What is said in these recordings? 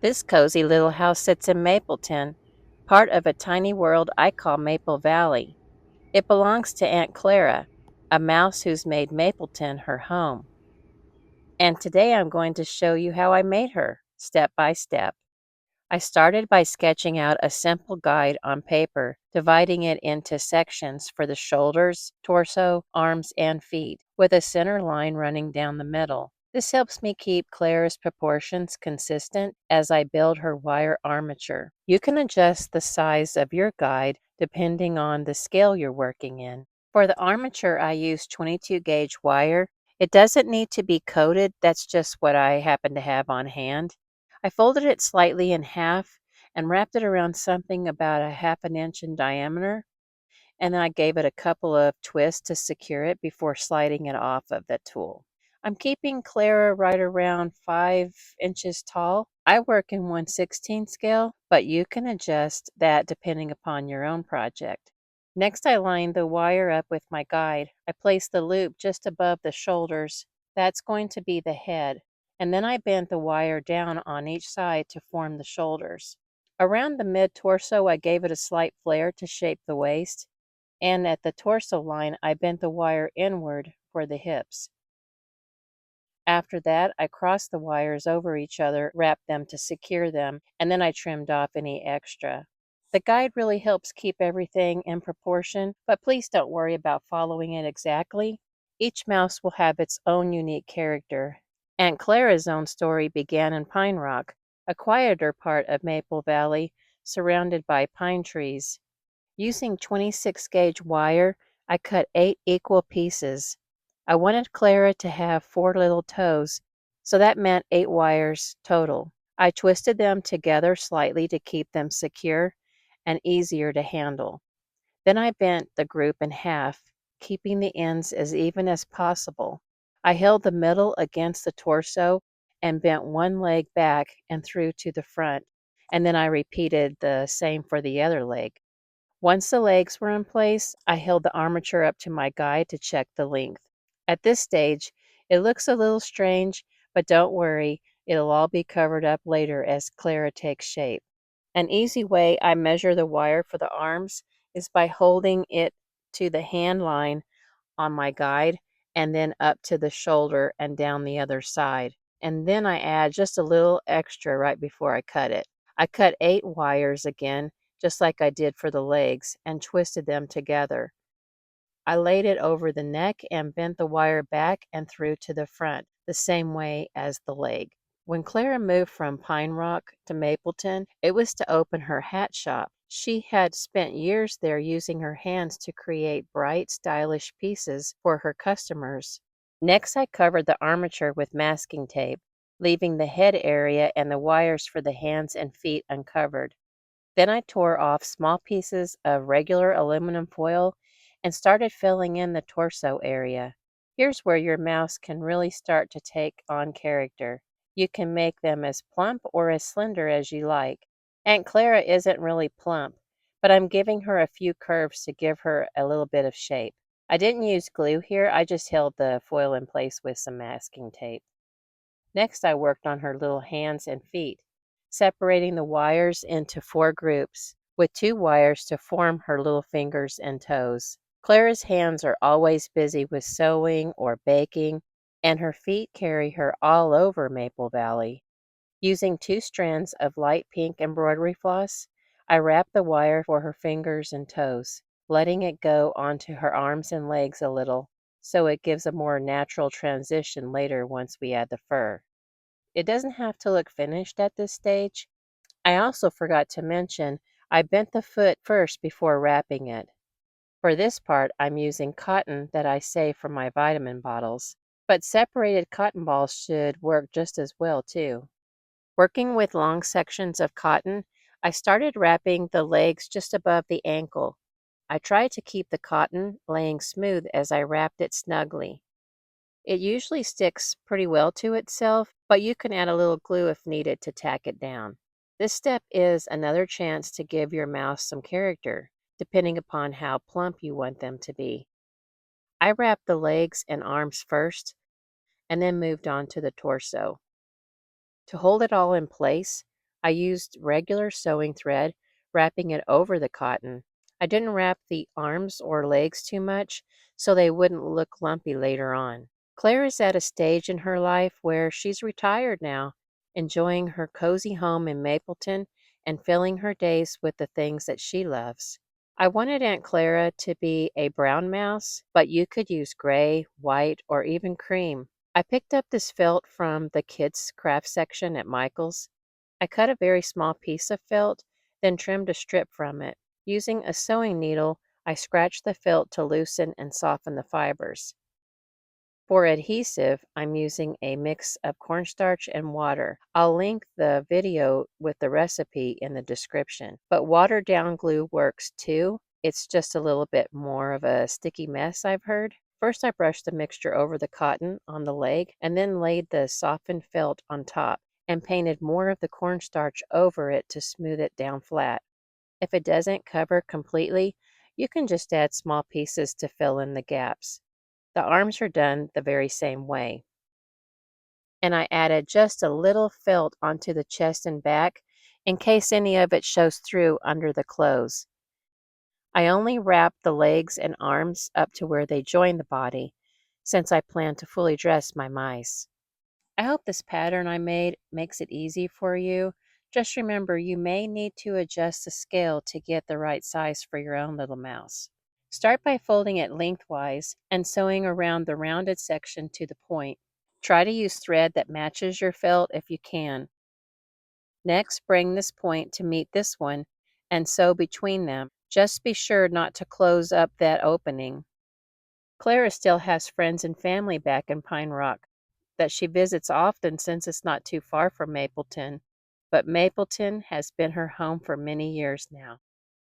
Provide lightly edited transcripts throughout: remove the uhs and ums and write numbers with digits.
This cozy little house sits in Mapleton, part of a tiny world I call Maple Valley. It belongs to Aunt Clara, a mouse who's made Mapleton her home. And today I'm going to show you how I made her, step by step. I started by sketching out a simple guide on paper, dividing it into sections for the shoulders, torso, arms, and feet, with a center line running down the middle. This helps me keep Clara's proportions consistent as I build her wire armature. You can adjust the size of your guide depending on the scale you're working in. For the armature, I use 22 gauge wire. It doesn't need to be coated, that's just what I happen to have on hand. I folded it slightly in half and wrapped it around something about a half an inch in diameter, and then I gave it a couple of twists to secure it before sliding it off of the tool. I'm keeping Clara right around 5 inches tall. I work in 1/16 scale, but you can adjust that depending upon your own project. Next, I lined the wire up with my guide. I placed the loop just above the shoulders. That's going to be the head. And then I bent the wire down on each side to form the shoulders. Around the mid torso, I gave it a slight flare to shape the waist, and at the torso line, I bent the wire inward for the hips. After that, I crossed the wires over each other, wrapped them to secure them, and then I trimmed off any extra. The guide really helps keep everything in proportion, but please don't worry about following it exactly. Each mouse will have its own unique character. Aunt Clara's own story began in Pine Rock, a quieter part of Maple Valley surrounded by pine trees. Using 26 gauge wire, I cut 8 equal pieces. I wanted Clara to have 4 little toes, so that meant 8 wires total. I twisted them together slightly to keep them secure and easier to handle. Then I bent the group in half, keeping the ends as even as possible. I held the middle against the torso and bent one leg back and through to the front, and then I repeated the same for the other leg. Once the legs were in place, I held the armature up to my guide to check the length. At this stage, it looks a little strange, but don't worry, it'll all be covered up later as Clara takes shape. An easy way I measure the wire for the arms is by holding it to the hand line on my guide and then up to the shoulder and down the other side. And then I add just a little extra right before I cut it. I cut 8 wires again, just like I did for the legs, and twisted them together. I laid it over the neck and bent the wire back and through to the front, the same way as the leg. When Clara moved from Pine Rock to Mapleton, it was to open her hat shop. She had spent years there using her hands to create bright, stylish pieces for her customers. Next, I covered the armature with masking tape, leaving the head area and the wires for the hands and feet uncovered. Then I tore off small pieces of regular aluminum foil and started filling in the torso area. Here's where your mouse can really start to take on character. You can make them as plump or as slender as you like. Aunt Clara isn't really plump, but I'm giving her a few curves to give her a little bit of shape. I didn't use glue here, I just held the foil in place with some masking tape. Next, I worked on her little hands and feet, separating the wires into 4 groups, with 2 wires to form her little fingers and toes. Clara's hands are always busy with sewing or baking, and her feet carry her all over Maple Valley. Using 2 strands of light pink embroidery floss, I wrapped the wire for her fingers and toes, letting it go onto her arms and legs a little, so it gives a more natural transition later once we add the fur. It doesn't have to look finished at this stage. I also forgot to mention I bent the foot first before wrapping it. For this part, I'm using cotton that I save from my vitamin bottles, but separated cotton balls should work just as well too. Working with long sections of cotton, I started wrapping the legs just above the ankle. I tried to keep the cotton laying smooth as I wrapped it snugly. It usually sticks pretty well to itself, but you can add a little glue if needed to tack it down. This step is another chance to give your mouse some character, depending upon how plump you want them to be. I wrapped the legs and arms first, and then moved on to the torso. To hold it all in place, I used regular sewing thread, wrapping it over the cotton. I didn't wrap the arms or legs too much so they wouldn't look lumpy later on. Claire is at a stage in her life where she's retired now, enjoying her cozy home in Mapleton and filling her days with the things that she loves. I wanted Aunt Clara to be a brown mouse, but you could use gray, white, or even cream. I picked up this felt from the kids' craft section at Michael's. I cut a very small piece of felt, then trimmed a strip from it. Using a sewing needle, I scratched the felt to loosen and soften the fibers. For adhesive, I'm using a mix of cornstarch and water. I'll link the video with the recipe in the description. But watered down glue works too. It's just a little bit more of a sticky mess, I've heard. First, I brushed the mixture over the cotton on the leg and then laid the softened felt on top and painted more of the cornstarch over it to smooth it down flat. If it doesn't cover completely, you can just add small pieces to fill in the gaps. The arms are done the very same way. And I added just a little felt onto the chest and back in case any of it shows through under the clothes. I only wrapped the legs and arms up to where they join the body, since I plan to fully dress my mice. I hope this pattern I made makes it easy for you. Just remember you may need to adjust the scale to get the right size for your own little mouse. Start by folding it lengthwise and sewing around the rounded section to the point. Try to use thread that matches your felt if you can. Next, bring this point to meet this one and sew between them. Just be sure not to close up that opening. Clara still has friends and family back in Pine Rock that she visits often since it's not too far from Mapleton, but Mapleton has been her home for many years now.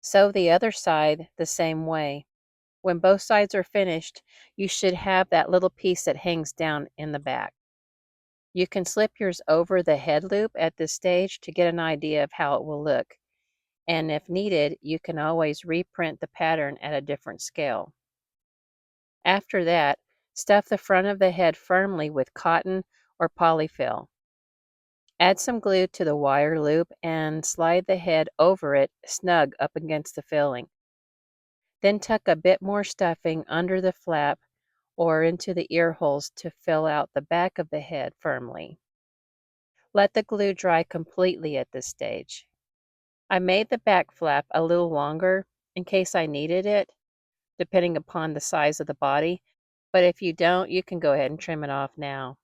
Sew the other side the same way. When both sides are finished, you should have that little piece that hangs down in the back. You can slip yours over the head loop at this stage to get an idea of how it will look, and if needed, you can always reprint the pattern at a different scale. After that, stuff the front of the head firmly with cotton or polyfill. Add some glue to the wire loop and slide the head over it snug up against the filling. Then tuck a bit more stuffing under the flap or into the ear holes to fill out the back of the head firmly. Let the glue dry completely at this stage. I made the back flap a little longer in case I needed it, depending upon the size of the body, but if you don't, you can go ahead and trim it off now.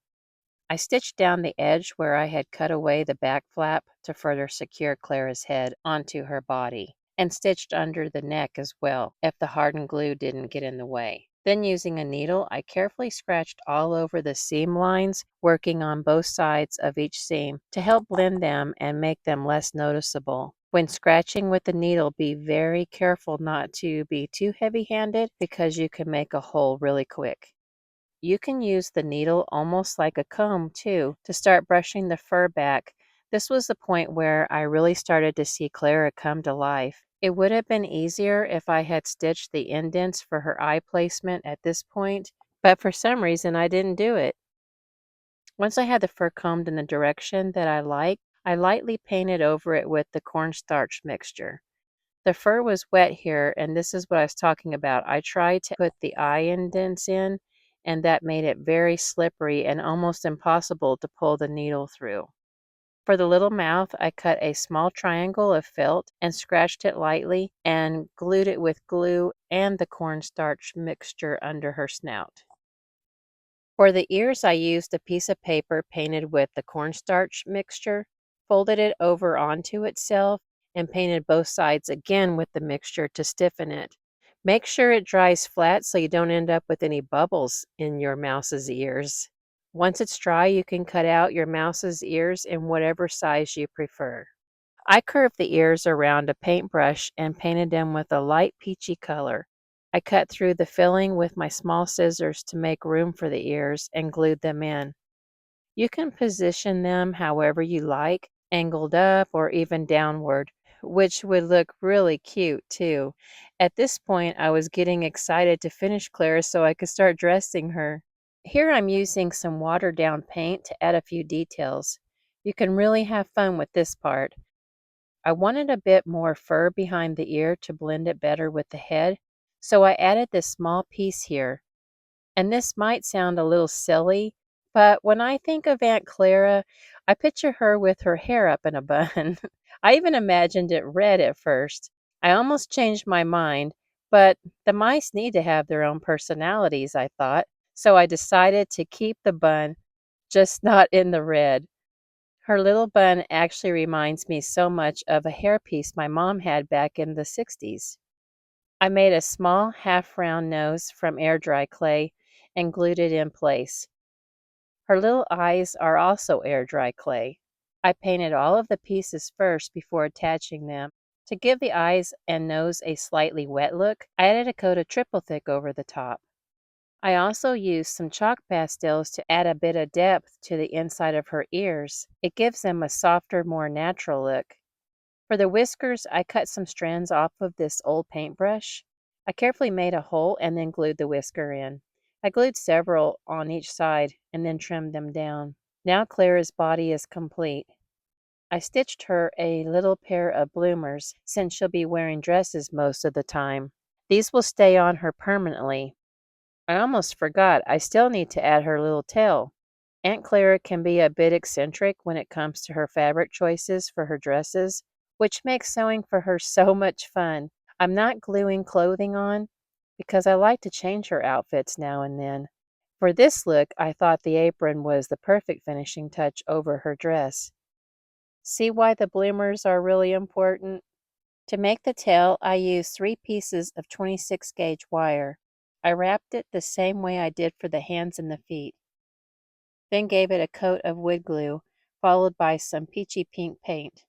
I stitched down the edge where I had cut away the back flap to further secure Clara's head onto her body, and stitched under the neck as well if the hardened glue didn't get in the way. Then using a needle, I carefully scratched all over the seam lines, working on both sides of each seam to help blend them and make them less noticeable. When scratching with the needle, be very careful not to be too heavy-handed because you can make a hole really quick. You can use the needle almost like a comb too to start brushing the fur back. This was the point where I really started to see Clara come to life. It would have been easier if I had stitched the indents for her eye placement at this point, but for some reason I didn't do it. Once I had the fur combed in the direction that I liked, I lightly painted over it with the cornstarch mixture. The fur was wet here, and this is what I was talking about. I tried to put the eye indents in, and that made it very slippery and almost impossible to pull the needle through. For the little mouth, I cut a small triangle of felt and scratched it lightly and glued it with glue and the cornstarch mixture under her snout. For the ears, I used a piece of paper painted with the cornstarch mixture, folded it over onto itself, and painted both sides again with the mixture to stiffen it. Make sure it dries flat so you don't end up with any bubbles in your mouse's ears. Once it's dry, you can cut out your mouse's ears in whatever size you prefer. I curved the ears around a paintbrush and painted them with a light peachy color. I cut through the filling with my small scissors to make room for the ears and glued them in. You can position them however you like, angled up or even downward, which would look really cute too. At this point, I was getting excited to finish Clara so I could start dressing her. Here I'm using some watered down paint to add a few details. You can really have fun with this part. I wanted a bit more fur behind the ear to blend it better with the head, so I added this small piece here. And this might sound a little silly, but when I think of Aunt Clara, I picture her with her hair up in a bun. I even imagined it red at first. I almost changed my mind, but the mice need to have their own personalities, I thought, so I decided to keep the bun, just not in the red. Her little bun actually reminds me so much of a hairpiece my mom had back in the 60s. I made a small half-round nose from air-dry clay and glued it in place. Her little eyes are also air-dry clay. I painted all of the pieces first before attaching them. To give the eyes and nose a slightly wet look, I added a coat of triple thick over the top. I also used some chalk pastels to add a bit of depth to the inside of her ears. It gives them a softer, more natural look. For the whiskers, I cut some strands off of this old paintbrush. I carefully made a hole and then glued the whisker in. I glued several on each side and then trimmed them down. Now Clara's body is complete. I stitched her a little pair of bloomers since she'll be wearing dresses most of the time. These will stay on her permanently. I almost forgot, I still need to add her little tail. Aunt Clara can be a bit eccentric when it comes to her fabric choices for her dresses, which makes sewing for her so much fun. I'm not gluing clothing on because I like to change her outfits now and then. For this look, I thought the apron was the perfect finishing touch over her dress. See why the bloomers are really important? To make the tail, I used 3 pieces of 26 gauge wire. I wrapped it the same way I did for the hands and the feet, then gave it a coat of wood glue, followed by some peachy pink paint.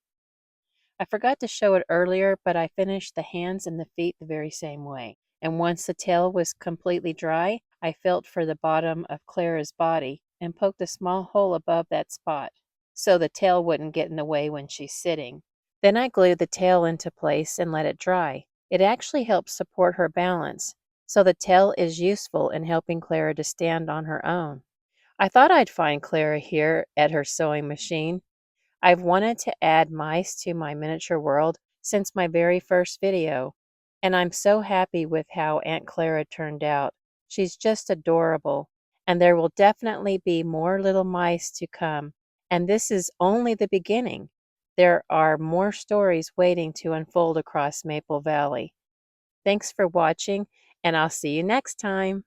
I forgot to show it earlier, but I finished the hands and the feet the very same way. And once the tail was completely dry, I felt for the bottom of Clara's body and poked a small hole above that spot, so the tail wouldn't get in the way when she's sitting. Then I glued the tail into place and let it dry. It actually helps support her balance, so the tail is useful in helping Clara to stand on her own. I thought I'd find Clara here at her sewing machine. I've wanted to add mice to my miniature world since my very first video, and I'm so happy with how Aunt Clara turned out. She's just adorable, and there will definitely be more little mice to come, and this is only the beginning. There are more stories waiting to unfold across Maple Valley. Thanks for watching, and I'll see you next time.